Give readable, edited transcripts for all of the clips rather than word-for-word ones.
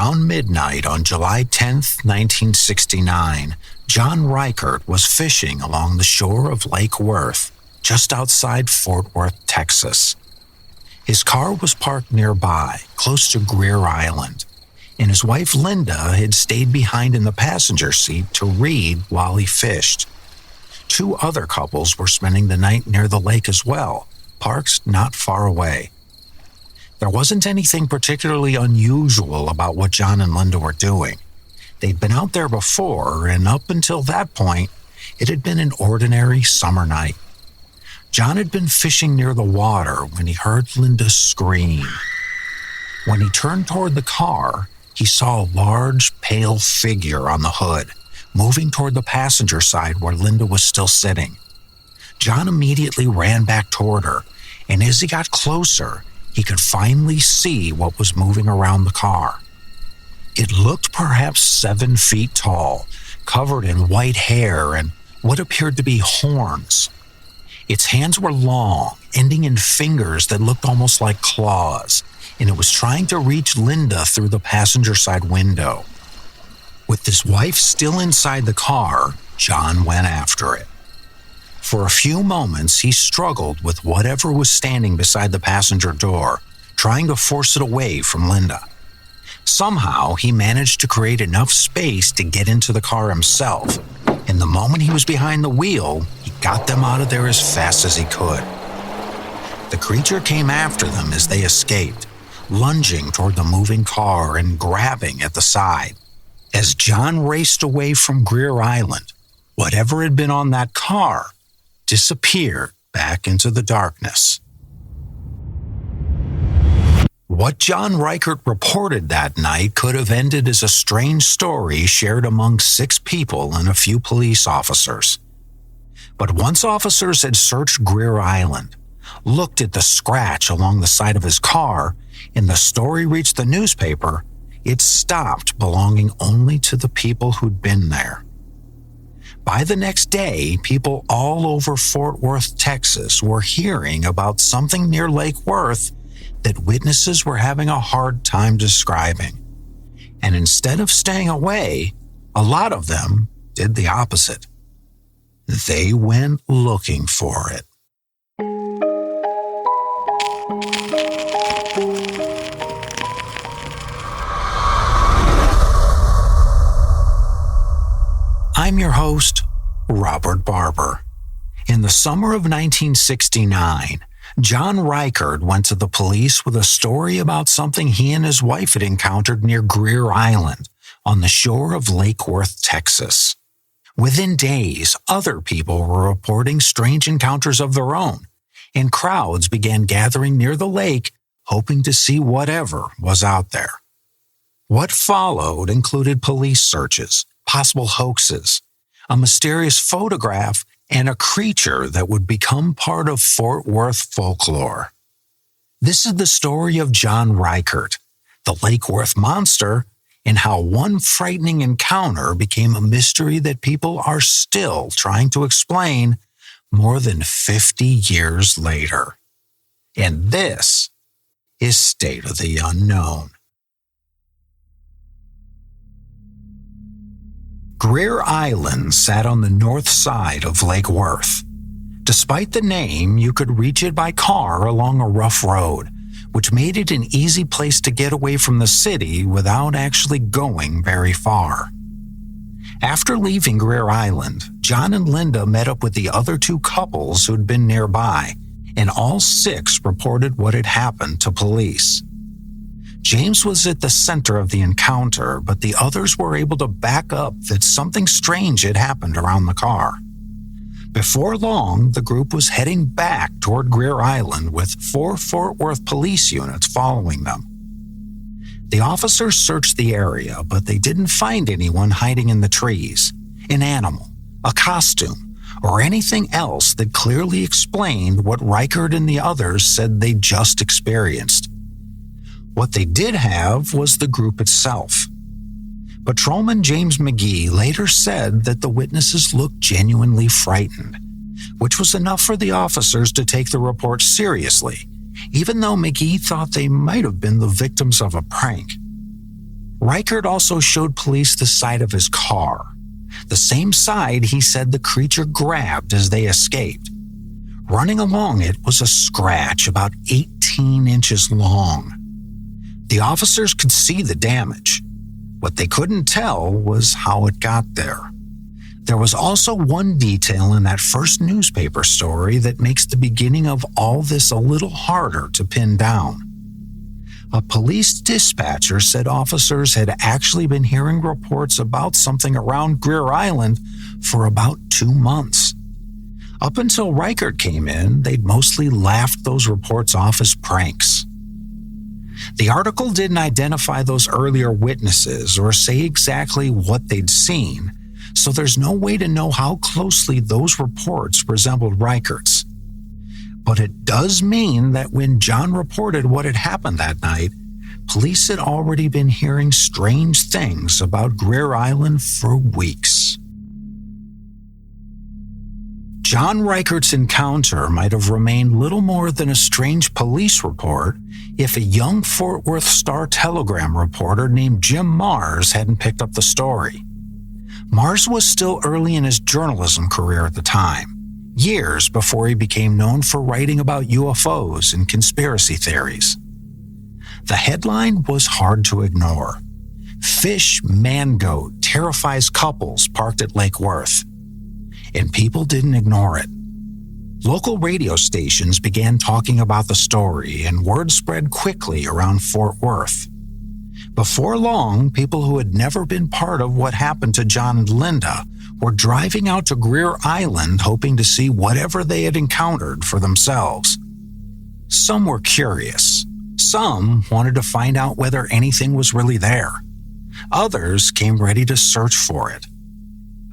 Around midnight on July 10th, 1969, John Reichert was fishing along the shore of Lake Worth, just outside Fort Worth, Texas. His car was parked nearby, close to Greer Island, and his wife Linda had stayed behind in the passenger seat to read while he fished. Two other couples were spending the night near the lake as well, parked not far away. There wasn't anything particularly unusual about what John and Linda were doing. They'd been out there before, and up until that point, it had been an ordinary summer night. John had been fishing near the water when he heard Linda scream. When he turned toward the car, he saw a large, pale figure on the hood, moving toward the passenger side where Linda was still sitting. John immediately ran back toward her, and as he got closer, he could finally see what was moving around the car. It looked perhaps 7 feet tall, covered in white hair and what appeared to be horns. Its hands were long, ending in fingers that looked almost like claws, and it was trying to reach Linda through the passenger side window. With his wife still inside the car, John went after it. For a few moments, he struggled with whatever was standing beside the passenger door, trying to force it away from Linda. Somehow, he managed to create enough space to get into the car himself, and the moment he was behind the wheel, he got them out of there as fast as he could. The creature came after them as they escaped, lunging toward the moving car and grabbing at the side. As John raced away from Greer Island, whatever had been on that car disappeared back into the darkness. What John Reichert reported that night could have ended as a strange story shared among 6 people and a few police officers. But once officers had searched Greer Island, looked at the scratch along the side of his car, and the story reached the newspaper, it stopped belonging only to the people who'd been there. By the next day, people all over Fort Worth, Texas were hearing about something near Lake Worth that witnesses were having a hard time describing. And instead of staying away, a lot of them did the opposite. They went looking for it. I'm your host, Robert Barber. In the summer of 1969, John Reichert went to the police with a story about something he and his wife had encountered near Greer Island on the shore of Lake Worth, Texas. Within days, other people were reporting strange encounters of their own, and crowds began gathering near the lake, hoping to see whatever was out there. What followed included police searches, possible hoaxes, a mysterious photograph, and a creature that would become part of Fort Worth folklore. This is the story of John Reichert, the Lake Worth monster, and how one frightening encounter became a mystery that people are still trying to explain more than 50 years later. And this is State of the Unknown. Greer Island sat on the north side of Lake Worth. Despite the name, you could reach it by car along a rough road, which made it an easy place to get away from the city without actually going very far. After leaving Greer Island, John and Linda met up with the other 2 couples who'd been nearby, and all 6 reported what had happened to police. James was at the center of the encounter, but the others were able to back up that something strange had happened around the car. Before long, the group was heading back toward Greer Island with 4 Fort Worth police units following them. The officers searched the area, but they didn't find anyone hiding in the trees, an animal, a costume, or anything else that clearly explained what Reichert and the others said they just experienced. What they did have was the group itself. Patrolman James McGee later said that the witnesses looked genuinely frightened, which was enough for the officers to take the report seriously, even though McGee thought they might have been the victims of a prank. Reichert also showed police the side of his car, the same side he said the creature grabbed as they escaped. Running along it was a scratch about 18 inches long. The officers could see the damage. What they couldn't tell was how it got there. There was also one detail in that first newspaper story that makes the beginning of all this a little harder to pin down. A police dispatcher said officers had actually been hearing reports about something around Greer Island for about 2 months. Up until Reichert came in, they'd mostly laughed those reports off as pranks. The article didn't identify those earlier witnesses or say exactly what they'd seen, so there's no way to know how closely those reports resembled Reichert's. But it does mean that when John reported what had happened that night, police had already been hearing strange things about Greer Island for weeks. John Reichert's encounter might have remained little more than a strange police report if a young Fort Worth Star-Telegram reporter named Jim Mars hadn't picked up the story. Mars was still early in his journalism career at the time, years before he became known for writing about UFOs and conspiracy theories. The headline was hard to ignore. Fish man-goat terrifies couples parked at Lake Worth. And people didn't ignore it. Local radio stations began talking about the story, and word spread quickly around Fort Worth. Before long, people who had never been part of what happened to John and Linda were driving out to Greer Island hoping to see whatever they had encountered for themselves. Some were curious. Some wanted to find out whether anything was really there. Others came ready to search for it.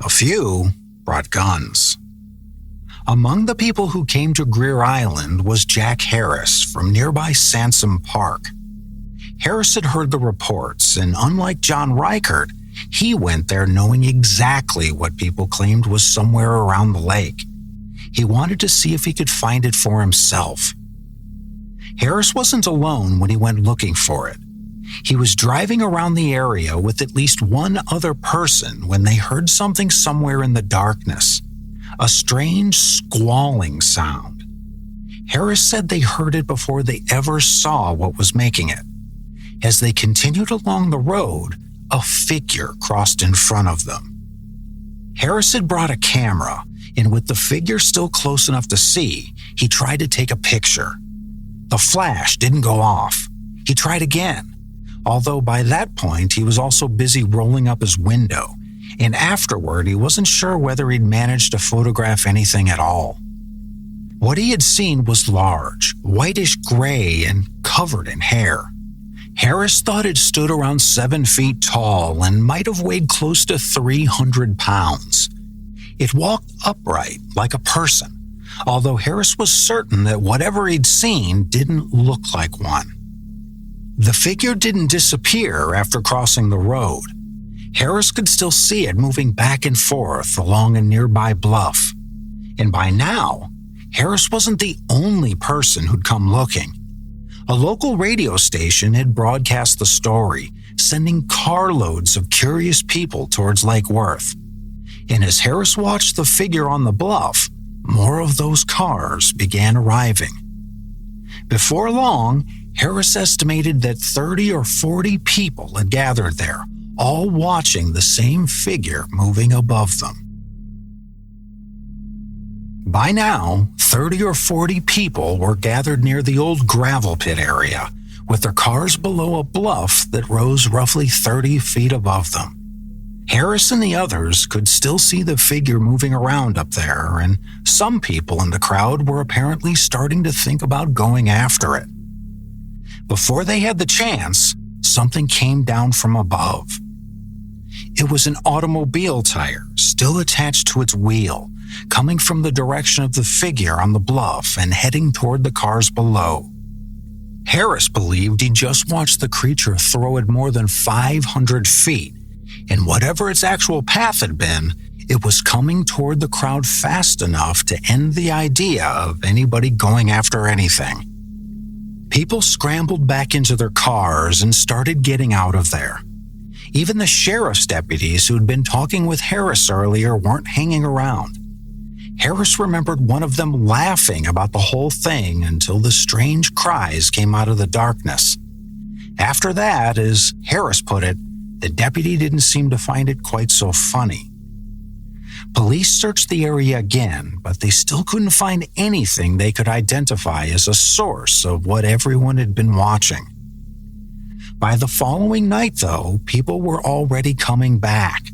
A few brought guns. Among the people who came to Greer Island was Jack Harris from nearby Sansom Park. Harris had heard the reports, and unlike John Reichert, he went there knowing exactly what people claimed was somewhere around the lake. He wanted to see if he could find it for himself. Harris wasn't alone when he went looking for it. He was driving around the area with at least one other person when they heard something somewhere in the darkness, a strange squalling sound. Harris said they heard it before they ever saw what was making it. As they continued along the road, a figure crossed in front of them. Harris had brought a camera, and with the figure still close enough to see, he tried to take a picture. The flash didn't go off. He tried again, although by that point he was also busy rolling up his window, and afterward he wasn't sure whether he'd managed to photograph anything at all. What he had seen was large, whitish gray, and covered in hair. Harris thought it stood around 7 feet tall and might have weighed close to 300 pounds. It walked upright like a person, although Harris was certain that whatever he'd seen didn't look like one. The figure didn't disappear after crossing the road. Harris could still see it moving back and forth along a nearby bluff. And by now, Harris wasn't the only person who'd come looking. A local radio station had broadcast the story, sending carloads of curious people towards Lake Worth. And as Harris watched the figure on the bluff, more of those cars began arriving. Before long, Harris estimated that 30 or 40 people had gathered there, all watching the same figure moving above them. By now, 30 or 40 people were gathered near the old gravel pit area, with their cars below a bluff that rose roughly 30 feet above them. Harris and the others could still see the figure moving around up there, and some people in the crowd were apparently starting to think about going after it. Before they had the chance, something came down from above. It was an automobile tire, still attached to its wheel, coming from the direction of the figure on the bluff and heading toward the cars below. Harris believed he just watched the creature throw it more than 500 feet, and whatever its actual path had been, it was coming toward the crowd fast enough to end the idea of anybody going after anything. People scrambled back into their cars and started getting out of there. Even the sheriff's deputies who'd been talking with Harris earlier weren't hanging around. Harris remembered one of them laughing about the whole thing until the strange cries came out of the darkness. After that, as Harris put it, the deputy didn't seem to find it quite so funny. Police searched the area again, but they still couldn't find anything they could identify as a source of what everyone had been watching. By the following night, though, people were already coming back,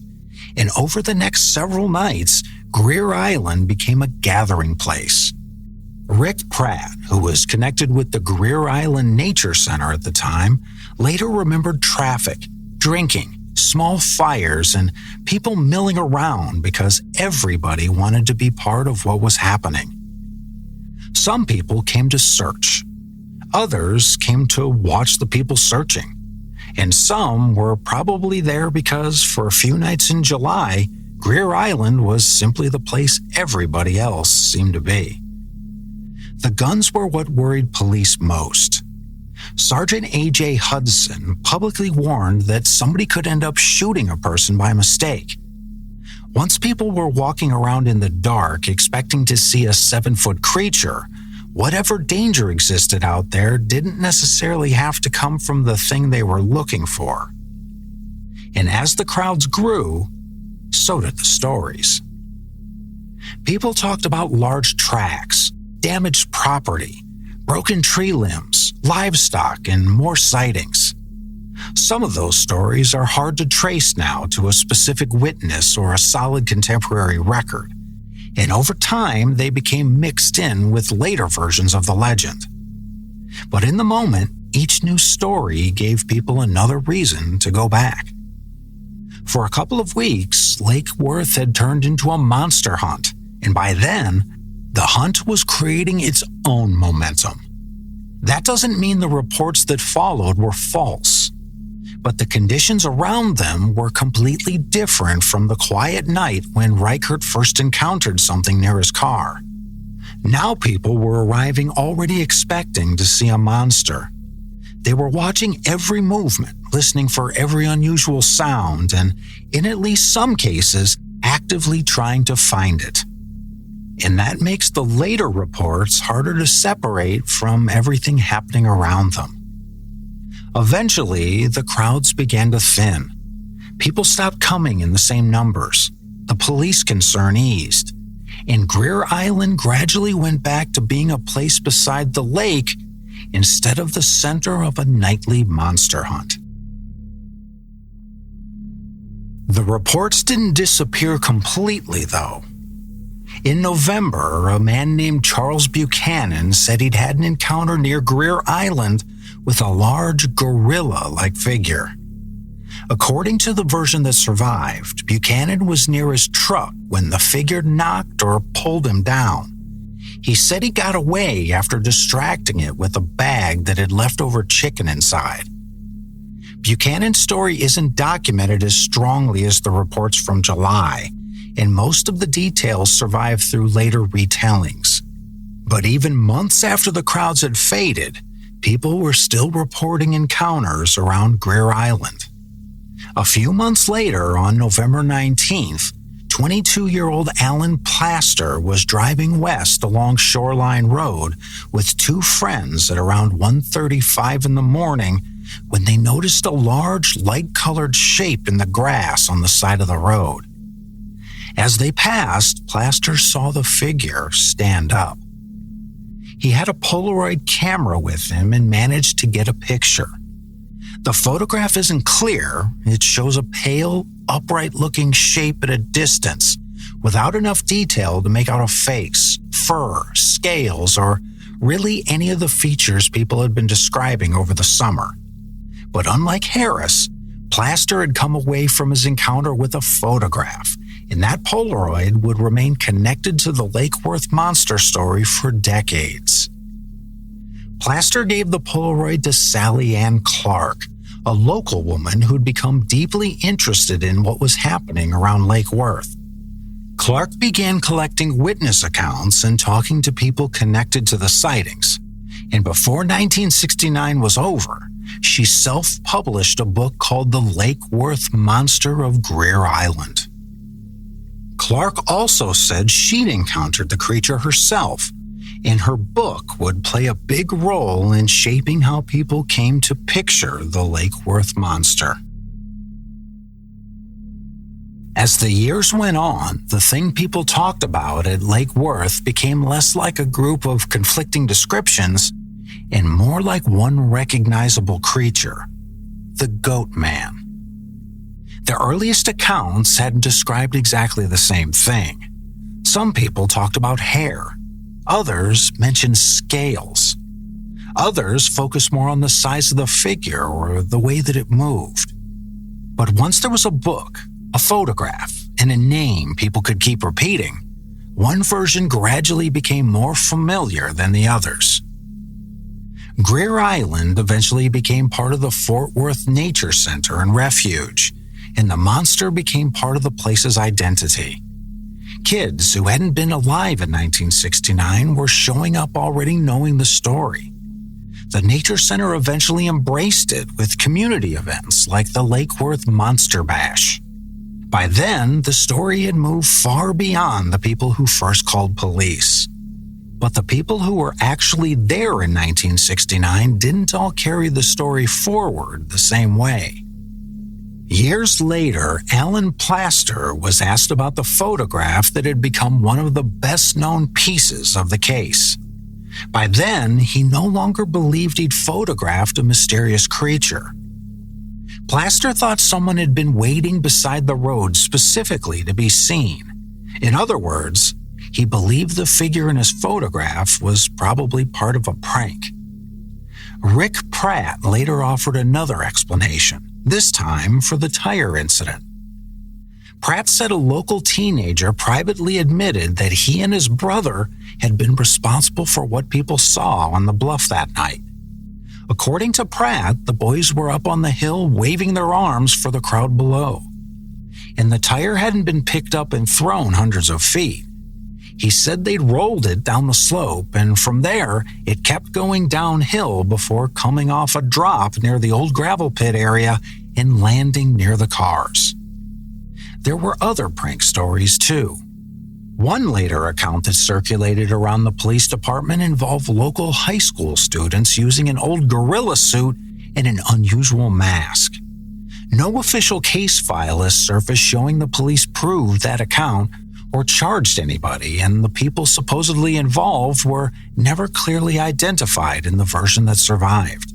and over the next several nights, Greer Island became a gathering place. Rick Pratt, who was connected with the Greer Island Nature Center at the time, later remembered traffic, drinking, small fires, and people milling around because everybody wanted to be part of what was happening. Some people came to search. Others came to watch the people searching. And some were probably there because for a few nights in July, Greer Island was simply the place everybody else seemed to be. The guns were what worried police most. Sergeant A.J. Hudson publicly warned that somebody could end up shooting a person by mistake. Once people were walking around in the dark expecting to see a 7-foot creature, whatever danger existed out there didn't necessarily have to come from the thing they were looking for. And as the crowds grew, so did the stories. People talked about large tracks, damaged property, broken tree limbs, livestock, and more sightings. Some of those stories are hard to trace now to a specific witness or a solid contemporary record, and over time they became mixed in with later versions of the legend. But in the moment, each new story gave people another reason to go back. For a couple of weeks, Lake Worth had turned into a monster hunt, and by then, the hunt was creating its own momentum. That doesn't mean the reports that followed were false, but the conditions around them were completely different from the quiet night when Reichert first encountered something near his car. Now people were arriving already expecting to see a monster. They were watching every movement, listening for every unusual sound, and in at least some cases, actively trying to find it. And that makes the later reports harder to separate from everything happening around them. Eventually, the crowds began to thin. People stopped coming in the same numbers. The police concern eased. And Greer Island gradually went back to being a place beside the lake instead of the center of a nightly monster hunt. The reports didn't disappear completely, though. In November, a man named Charles Buchanan said he'd had an encounter near Greer Island with a large gorilla-like figure. According to the version that survived, Buchanan was near his truck when the figure knocked or pulled him down. He said he got away after distracting it with a bag that had leftover chicken inside. Buchanan's story isn't documented as strongly as the reports from July, and most of the details survive through later retellings. But even months after the crowds had faded, people were still reporting encounters around Greer Island. A few months later, on November 19th, 22-year-old Alan Plaster was driving west along Shoreline Road with two friends at around 1:35 in the morning when they noticed a large, light-colored shape in the grass on the side of the road. As they passed, Plaster saw the figure stand up. He had a Polaroid camera with him and managed to get a picture. The photograph isn't clear. It shows a pale, upright-looking shape at a distance, without enough detail to make out a face, fur, scales, or really any of the features people had been describing over the summer. But unlike Harris, Plaster had come away from his encounter with a photograph, and that Polaroid would remain connected to the Lake Worth monster story for decades. Plaster gave the Polaroid to Sally Ann Clark, a local woman who'd become deeply interested in what was happening around Lake Worth. Clark began collecting witness accounts and talking to people connected to the sightings, and before 1969 was over, she self-published a book called The Lake Worth Monster of Greer Island. Clark also said she'd encountered the creature herself, and her book would play a big role in shaping how people came to picture the Lake Worth monster. As the years went on, the thing people talked about at Lake Worth became less like a group of conflicting descriptions and more like one recognizable creature, the Goatman. The earliest accounts hadn't described exactly the same thing. Some people talked about hair. Others mentioned scales. Others focused more on the size of the figure or the way that it moved. But once there was a book, a photograph, and a name people could keep repeating, one version gradually became more familiar than the others. Greer Island eventually became part of the Fort Worth Nature Center and Refuge, and the monster became part of the place's identity. Kids who hadn't been alive in 1969 were showing up already knowing the story. The Nature Center eventually embraced it with community events like the Lake Worth Monster Bash. By then, the story had moved far beyond the people who first called police. But the people who were actually there in 1969 didn't all carry the story forward the same way. Years later, Alan Plaster was asked about the photograph that had become one of the best-known pieces of the case. By then, he no longer believed he'd photographed a mysterious creature. Plaster thought someone had been waiting beside the road specifically to be seen. In other words, he believed the figure in his photograph was probably part of a prank. Rick Pratt later offered another explanation, this time for the tire incident. Pratt said a local teenager privately admitted that he and his brother had been responsible for what people saw on the bluff that night. According to Pratt, the boys were up on the hill waving their arms for the crowd below, and the tire hadn't been picked up and thrown hundreds of feet. He said they'd rolled it down the slope, and from there, it kept going downhill before coming off a drop near the old gravel pit area and landing near the cars. There were other prank stories, too. One later account that circulated around the police department involved local high school students using an old gorilla suit and an unusual mask. No official case file has surfaced showing the police proved that account or charged anybody, and the people supposedly involved were never clearly identified in the version that survived.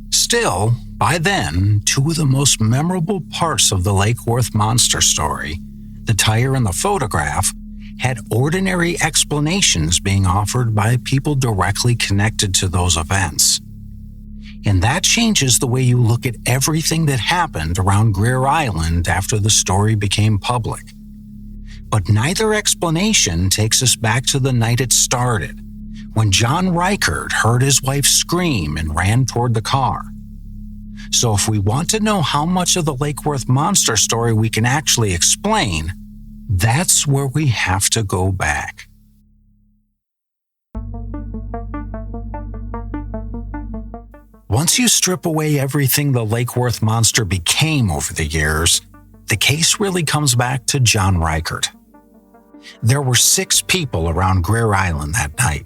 Still, by then, two of the most memorable parts of the Lake Worth monster story, the tire and the photograph, had ordinary explanations being offered by people directly connected to those events. And that changes the way you look at everything that happened around Greer Island after the story became public. But neither explanation takes us back to the night it started, when John Reichert heard his wife scream and ran toward the car. So if we want to know how much of the Lake Worth monster story we can actually explain, that's where we have to go back. Once you strip away everything the Lake Worth monster became over the years, the case really comes back to John Reichert. There were 6 people around Greer Island that night.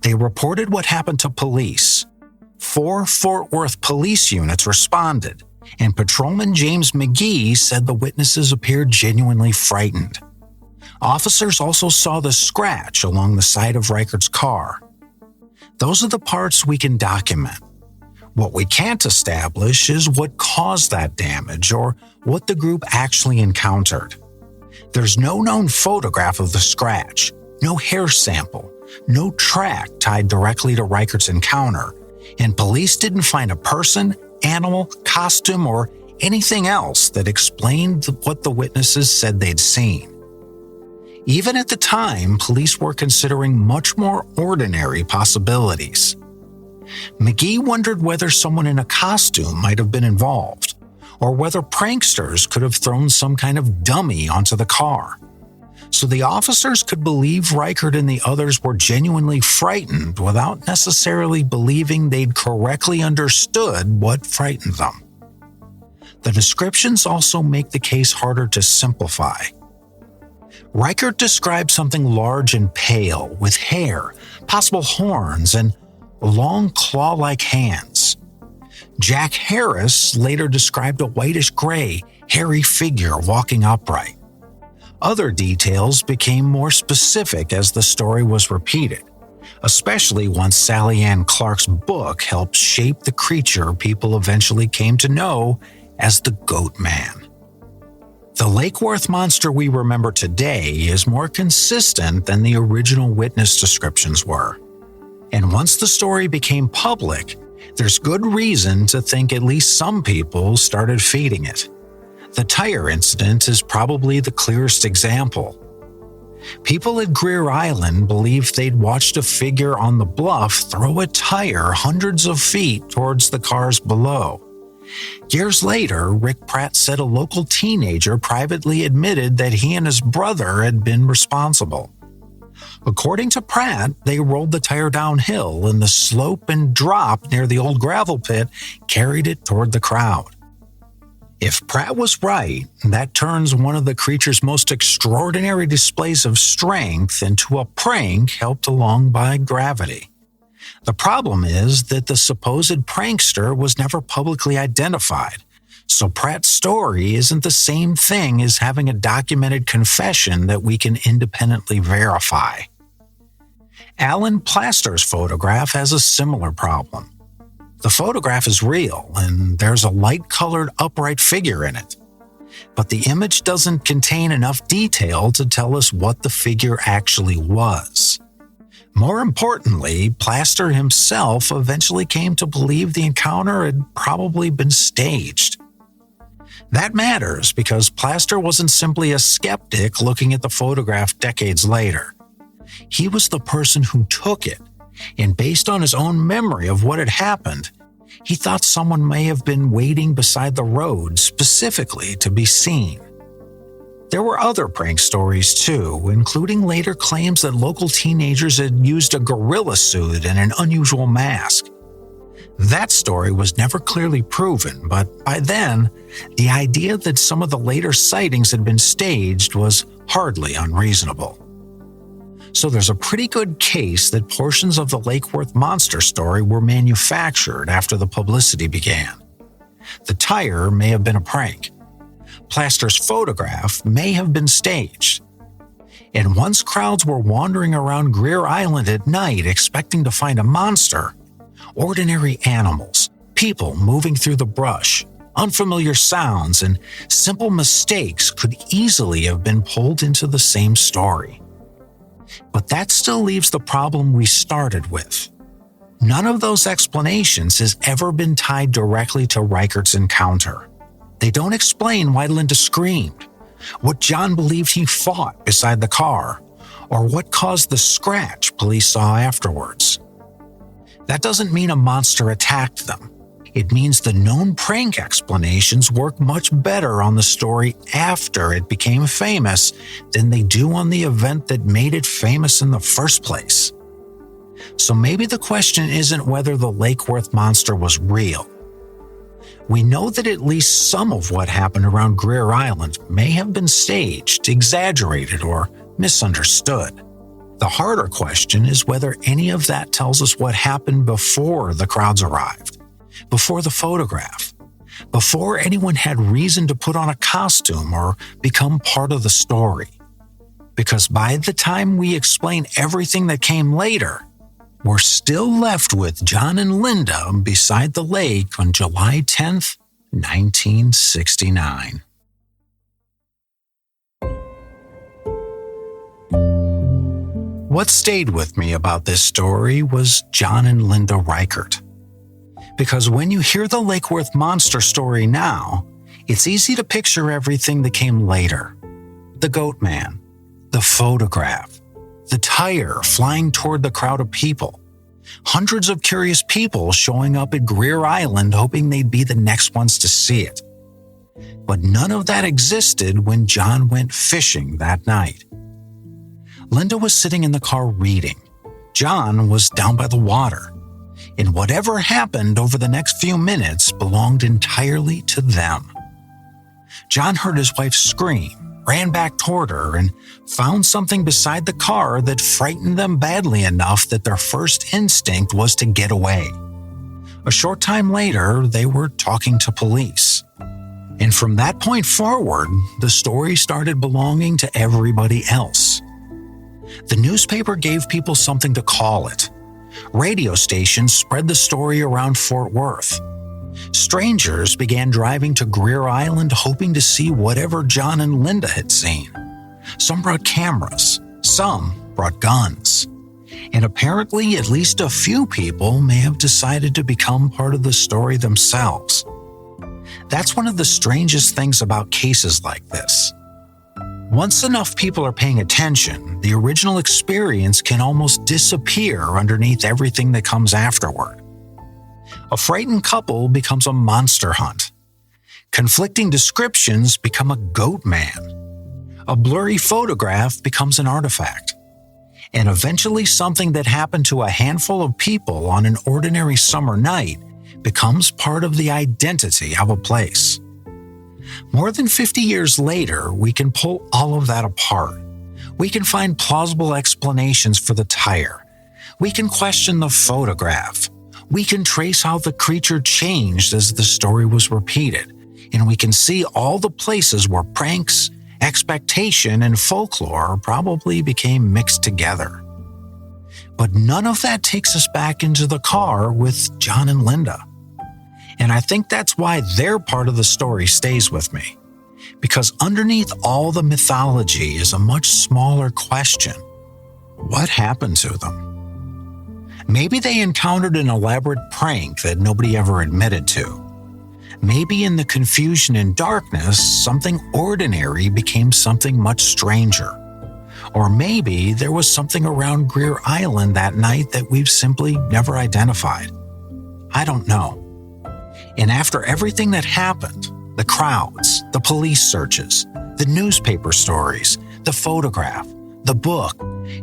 They reported what happened to police. 4 Fort Worth police units responded, and Patrolman James McGee said the witnesses appeared genuinely frightened. Officers also saw the scratch along the side of Reichert's car. Those are the parts we can document. What we can't establish is what caused that damage or what the group actually encountered. There's no known photograph of the scratch, no hair sample, no track tied directly to Reichert's encounter, and police didn't find a person, animal, costume, or anything else that explained what the witnesses said they'd seen. Even at the time, police were considering much more ordinary possibilities. McGee wondered whether someone in a costume might have been involved, or whether pranksters could have thrown some kind of dummy onto the car. So the officers could believe Reichert and the others were genuinely frightened without necessarily believing they'd correctly understood what frightened them. The descriptions also make the case harder to simplify. Reichert described something large and pale, with hair, possible horns, and long claw-like hands. Jack Harris later described a whitish-gray, hairy figure walking upright. Other details became more specific as the story was repeated, especially once Sally Ann Clark's book helped shape the creature people eventually came to know as the Goatman. The Lake Worth monster we remember today is more consistent than the original witness descriptions were. And once the story became public, there's good reason to think at least some people started feeding it. The tire incident is probably the clearest example. People at Greer Island believed they'd watched a figure on the bluff throw a tire hundreds of feet towards the cars below. Years later, Rick Pratt said a local teenager privately admitted that he and his brother had been responsible. According to Pratt, they rolled the tire downhill, and the slope and drop near the old gravel pit carried it toward the crowd. If Pratt was right, that turns one of the creature's most extraordinary displays of strength into a prank helped along by gravity. The problem is that the supposed prankster was never publicly identified, so Pratt's story isn't the same thing as having a documented confession that we can independently verify. Alan Plaster's photograph has a similar problem. The photograph is real, and there's a light-colored upright figure in it. But the image doesn't contain enough detail to tell us what the figure actually was. More importantly, Plaster himself eventually came to believe the encounter had probably been staged. That matters because Plaster wasn't simply a skeptic looking at the photograph decades later. He was the person who took it, and based on his own memory of what had happened, he thought someone may have been waiting beside the road specifically to be seen. There were other prank stories too, including later claims that local teenagers had used a gorilla suit and an unusual mask. That story was never clearly proven, but by then, the idea that some of the later sightings had been staged was hardly unreasonable. So there's a pretty good case that portions of the Lake Worth monster story were manufactured after the publicity began. The tire may have been a prank. Plaster's photograph may have been staged. And once crowds were wandering around Greer Island at night expecting to find a monster, ordinary animals, people moving through the brush, unfamiliar sounds, and simple mistakes could easily have been pulled into the same story. But that still leaves the problem we started with. None of those explanations has ever been tied directly to Reichert's encounter. They don't explain why Linda screamed, what John believed he fought beside the car, or what caused the scratch police saw afterwards. That doesn't mean a monster attacked them. It means the known prank explanations work much better on the story after it became famous than they do on the event that made it famous in the first place. So maybe the question isn't whether the Lake Worth monster was real. We know that at least some of what happened around Greer Island may have been staged, exaggerated, or misunderstood. The harder question is whether any of that tells us what happened before the crowds arrived, before the photograph, before anyone had reason to put on a costume or become part of the story. Because by the time we explain everything that came later, we're still left with John and Linda beside the lake on July 10th, 1969. What stayed with me about this story was John and Linda Reichert. Because when you hear the Lake Worth monster story now, it's easy to picture everything that came later. The Goatman, the photograph, the tire flying toward the crowd of people, hundreds of curious people showing up at Greer Island hoping they'd be the next ones to see it. But none of that existed when John went fishing that night. Linda was sitting in the car reading. John was down by the water. And whatever happened over the next few minutes belonged entirely to them. John heard his wife scream, ran back toward her, and found something beside the car that frightened them badly enough that their first instinct was to get away. A short time later, they were talking to police. And from that point forward, the story started belonging to everybody else. The newspaper gave people something to call it. Radio stations spread the story around Fort Worth. Strangers began driving to Greer Island hoping to see whatever John and Linda had seen. Some brought cameras, some brought guns. And apparently at least a few people may have decided to become part of the story themselves. That's one of the strangest things about cases like this. Once enough people are paying attention, the original experience can almost disappear underneath everything that comes afterward. A frightened couple becomes a monster hunt. Conflicting descriptions become a goat man. A blurry photograph becomes an artifact. And eventually something that happened to a handful of people on an ordinary summer night becomes part of the identity of a place. More than 50 years later, we can pull all of that apart. We can find plausible explanations for the tire. We can question the photograph. We can trace how the creature changed as the story was repeated. And we can see all the places where pranks, expectation, and folklore probably became mixed together. But none of that takes us back into the car with John and Linda. And I think that's why their part of the story stays with me. Because underneath all the mythology is a much smaller question. What happened to them? Maybe they encountered an elaborate prank that nobody ever admitted to. Maybe in the confusion and darkness, something ordinary became something much stranger. Or maybe there was something around Greer Island that night that we've simply never identified. I don't know. And after everything that happened, the crowds, the police searches, the newspaper stories, the photograph, the book,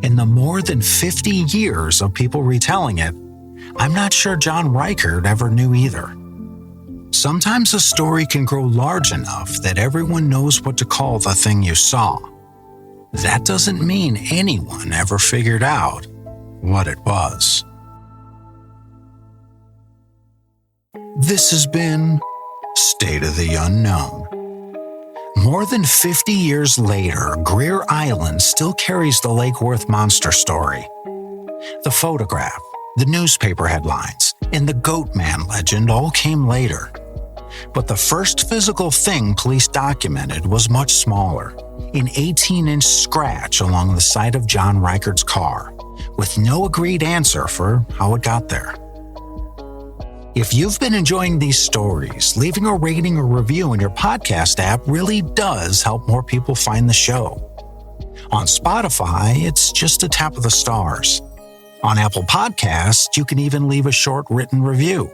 and the more than 50 years of people retelling it, I'm not sure John Reichert ever knew either. Sometimes a story can grow large enough that everyone knows what to call the thing you saw. That doesn't mean anyone ever figured out what it was. This has been State of the Unknown. More than 50 years later, Greer Island still carries the Lake Worth monster story. The photograph, the newspaper headlines, and the Goatman legend all came later. But the first physical thing police documented was much smaller, an 18-inch scratch along the side of John Reichert's car, with no agreed answer for how it got there. If you've been enjoying these stories, leaving a rating or review in your podcast app really does help more people find the show. On Spotify, it's just a tap of the stars. On Apple Podcasts, you can even leave a short written review.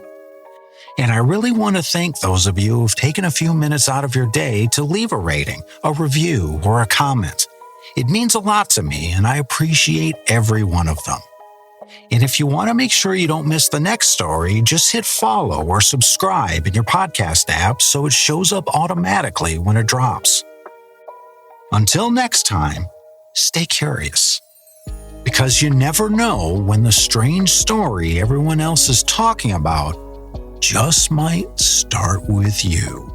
And I really want to thank those of you who've taken a few minutes out of your day to leave a rating, a review, or a comment. It means a lot to me, and I appreciate every one of them. And if you want to make sure you don't miss the next story, just hit follow or subscribe in your podcast app so it shows up automatically when it drops. Until next time, stay curious. Because you never know when the strange story everyone else is talking about just might start with you.